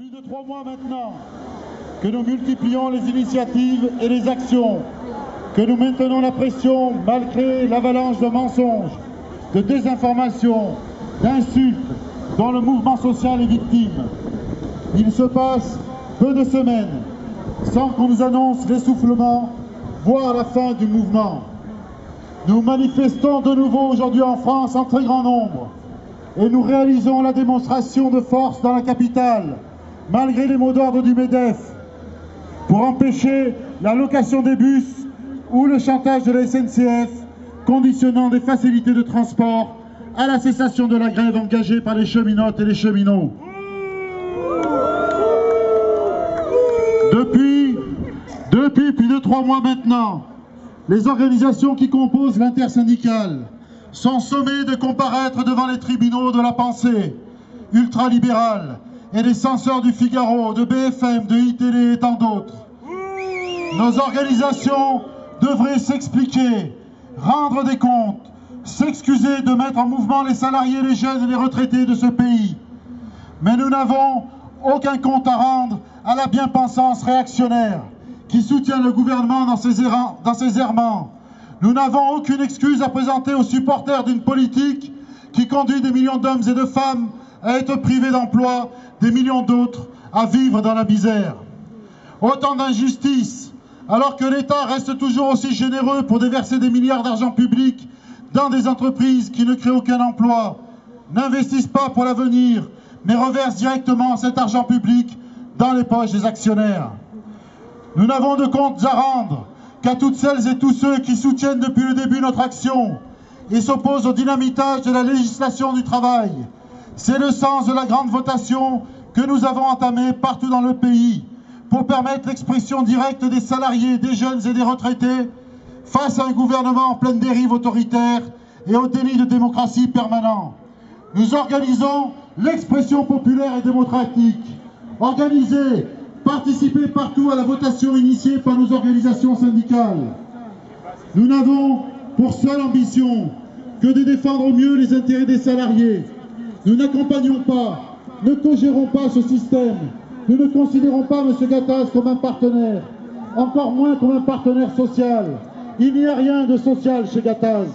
plus de 3 mois maintenant que nous multiplions les initiatives et les actions, que nous maintenons la pression malgré l'avalanche de mensonges, de désinformation, d'insultes dont le mouvement social est victime. Il se passe peu de semaines sans qu'on nous annonce l'essoufflement, voire la fin du mouvement. Nous manifestons de nouveau aujourd'hui en France en très grand nombre et nous réalisons la démonstration de force dans la capitale, malgré les mots d'ordre du MEDEF, pour empêcher la location des bus ou le chantage de la SNCF, conditionnant des facilités de transport à la cessation de la grève engagée par les cheminotes et les cheminots. Depuis plus de 3 mois maintenant, les organisations qui composent l'intersyndicale sont sommées de comparaître devant les tribunaux de la pensée ultralibérale et les censeurs du Figaro, de BFM, de iTélé et tant d'autres. Nos organisations devraient s'expliquer, rendre des comptes, s'excuser de mettre en mouvement les salariés, les jeunes et les retraités de ce pays. Mais nous n'avons aucun compte à rendre à la bien-pensance réactionnaire qui soutient le gouvernement dans ses errements. Nous n'avons aucune excuse à présenter aux supporters d'une politique qui conduit des millions d'hommes et de femmes à être privés d'emploi, des millions d'autres à vivre dans la misère. Autant d'injustices, alors que l'État reste toujours aussi généreux pour déverser des milliards d'argent public dans des entreprises qui ne créent aucun emploi, n'investissent pas pour l'avenir, mais reversent directement cet argent public dans les poches des actionnaires. Nous n'avons de comptes à rendre qu'à toutes celles et tous ceux qui soutiennent depuis le début notre action et s'opposent au dynamitage de la législation du travail. C'est le sens de la grande votation que nous avons entamée partout dans le pays pour permettre l'expression directe des salariés, des jeunes et des retraités face à un gouvernement en pleine dérive autoritaire et au déni de démocratie permanent. Nous organisons l'expression populaire et démocratique. Organisez, participez partout à la votation initiée par nos organisations syndicales. Nous n'avons pour seule ambition que de défendre au mieux les intérêts des salariés. Nous n'accompagnons pas, ne co-gérons pas ce système. Nous ne considérons pas M. Gattaz comme un partenaire, encore moins comme un partenaire social. Il n'y a rien de social chez Gattaz.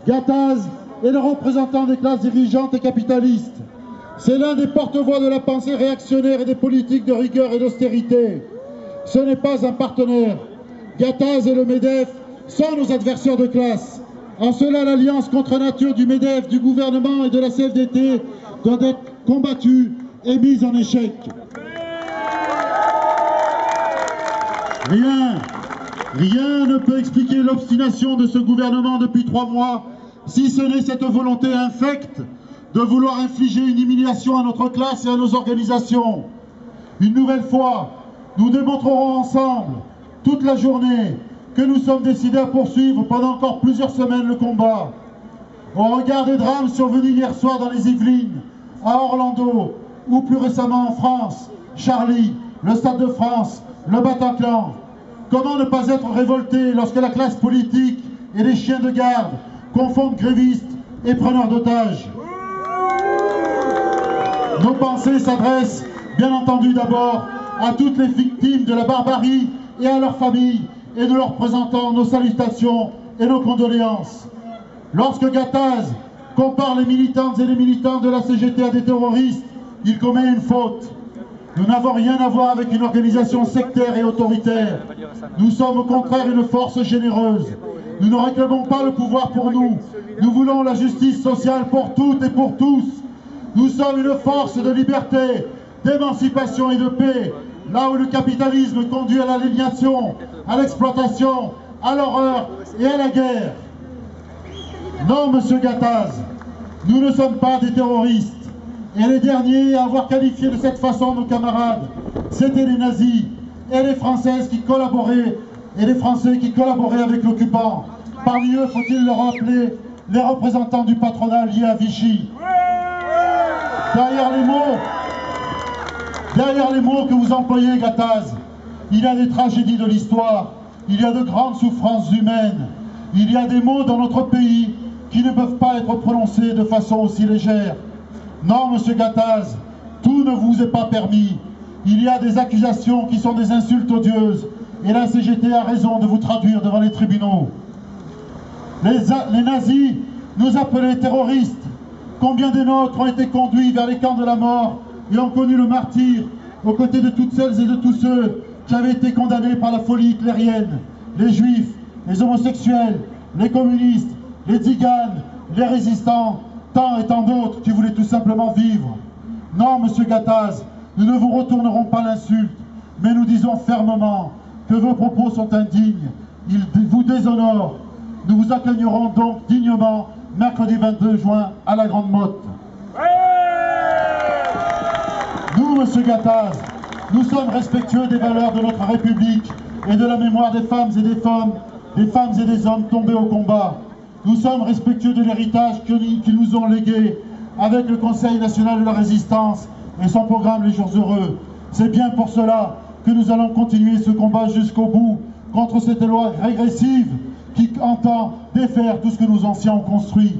Gattaz est le représentant des classes dirigeantes et capitalistes. C'est l'un des porte-voix de la pensée réactionnaire et des politiques de rigueur et d'austérité. Ce n'est pas un partenaire. Gattaz et le MEDEF sont nos adversaires de classe. En cela, l'alliance contre nature du MEDEF, du gouvernement et de la CFDT doit être combattue et mise en échec. Rien ne peut expliquer l'obstination de ce gouvernement depuis 3 mois, si ce n'est cette volonté infecte de vouloir infliger une humiliation à notre classe et à nos organisations. Une nouvelle fois, nous démontrerons ensemble, toute la journée, que nous sommes décidés à poursuivre pendant encore plusieurs semaines le combat. Au regard des drames survenus hier soir dans les Yvelines, à Orlando, ou plus récemment en France, Charlie, le Stade de France, le Bataclan, comment ne pas être révolté lorsque la classe politique et les chiens de garde confondent grévistes et preneurs d'otages? Nos pensées s'adressent, bien entendu, d'abord à toutes les victimes de la barbarie et à leurs familles, et nous leur présentons nos salutations et nos condoléances. Lorsque Gattaz compare les militantes et les militants de la CGT à des terroristes, il commet une faute. Nous n'avons rien à voir avec une organisation sectaire et autoritaire. Nous sommes au contraire une force généreuse. Nous ne réclamons pas le pouvoir pour nous. Nous voulons la justice sociale pour toutes et pour tous. Nous sommes une force de liberté, d'émancipation et de paix, là où le capitalisme conduit à l'aliénation, à l'exploitation, à l'horreur et à la guerre. Non, monsieur Gattaz, nous ne sommes pas des terroristes. Et les derniers à avoir qualifié de cette façon nos camarades, c'étaient les nazis et les Françaises qui collaboraient, et les Français qui collaboraient avec l'occupant. Parmi eux, faut-il le rappeler, les représentants du patronat liés à Vichy. Derrière les mots que vous employez, Gattaz, il y a des tragédies de l'histoire, il y a de grandes souffrances humaines, il y a des mots dans notre pays qui ne peuvent pas être prononcés de façon aussi légère. Non, monsieur Gattaz, tout ne vous est pas permis. il y a des accusations qui sont des insultes odieuses. Et la CGT a raison de vous traduire devant les tribunaux. Les nazis nous appelaient terroristes. Combien des nôtres ont été conduits vers les camps de la mort et ont connu le martyre aux côtés de toutes celles et de tous ceux qui avaient été condamnés par la folie hitlérienne, les juifs, les homosexuels, les communistes, les tziganes, les résistants, tant et tant d'autres qui voulaient tout simplement vivre. Non, monsieur Gattaz, nous ne vous retournerons pas l'insulte, mais nous disons fermement que vos propos sont indignes, ils vous déshonorent. Nous vous accueillerons donc dignement mercredi 22 juin à la Grande Motte. Nous, monsieur Gattaz, nous sommes respectueux des valeurs de notre République et de la mémoire des femmes et des hommes tombés au combat. Nous sommes respectueux de l'héritage qu'ils nous ont légué avec le Conseil national de la résistance et son programme Les Jours Heureux. C'est bien pour cela que nous allons continuer ce combat jusqu'au bout contre cette loi régressive qui entend défaire tout ce que nos anciens ont construit.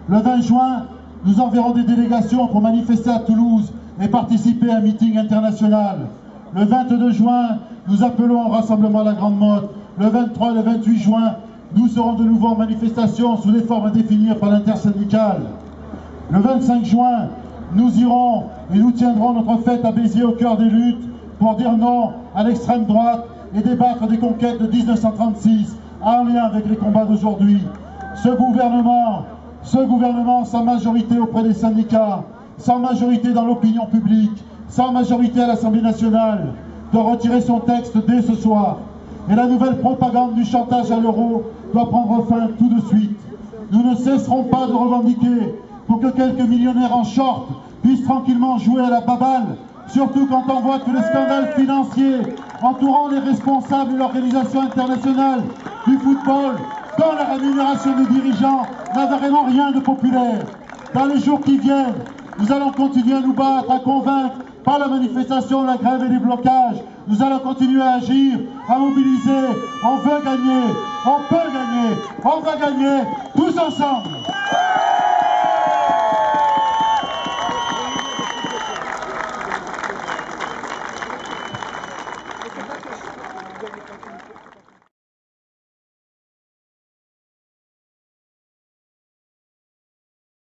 Le 20 juin, nous enverrons des délégations pour manifester à Toulouse et participer à un meeting international. Le 22 juin, nous appelons au rassemblement à la Grande Motte. Le 23 et le 28 juin, nous serons de nouveau en manifestation sous des formes à définir par l'intersyndicale. Le 25 juin, nous irons et nous tiendrons notre fête à Béziers au cœur des luttes pour dire non à l'extrême droite et débattre des conquêtes de 1936 en lien avec les combats d'aujourd'hui. Ce gouvernement, sans majorité auprès des syndicats, sans majorité dans l'opinion publique, sans majorité à l'Assemblée nationale, doit retirer son texte dès ce soir. Et la nouvelle propagande du chantage à l'euro doit prendre fin tout de suite. Nous ne cesserons pas de revendiquer pour que quelques millionnaires en short puissent tranquillement jouer à la baballe, surtout quand on voit que les scandales financiers entourant les responsables de l'Organisation internationale du football, dont la rémunération des dirigeants n'a vraiment rien de populaire. Dans les jours qui viennent, nous allons continuer à nous battre, à convaincre par la manifestation, la grève et les blocages. Nous allons continuer à agir, à mobiliser. On veut gagner, on peut gagner, on va gagner tous ensemble.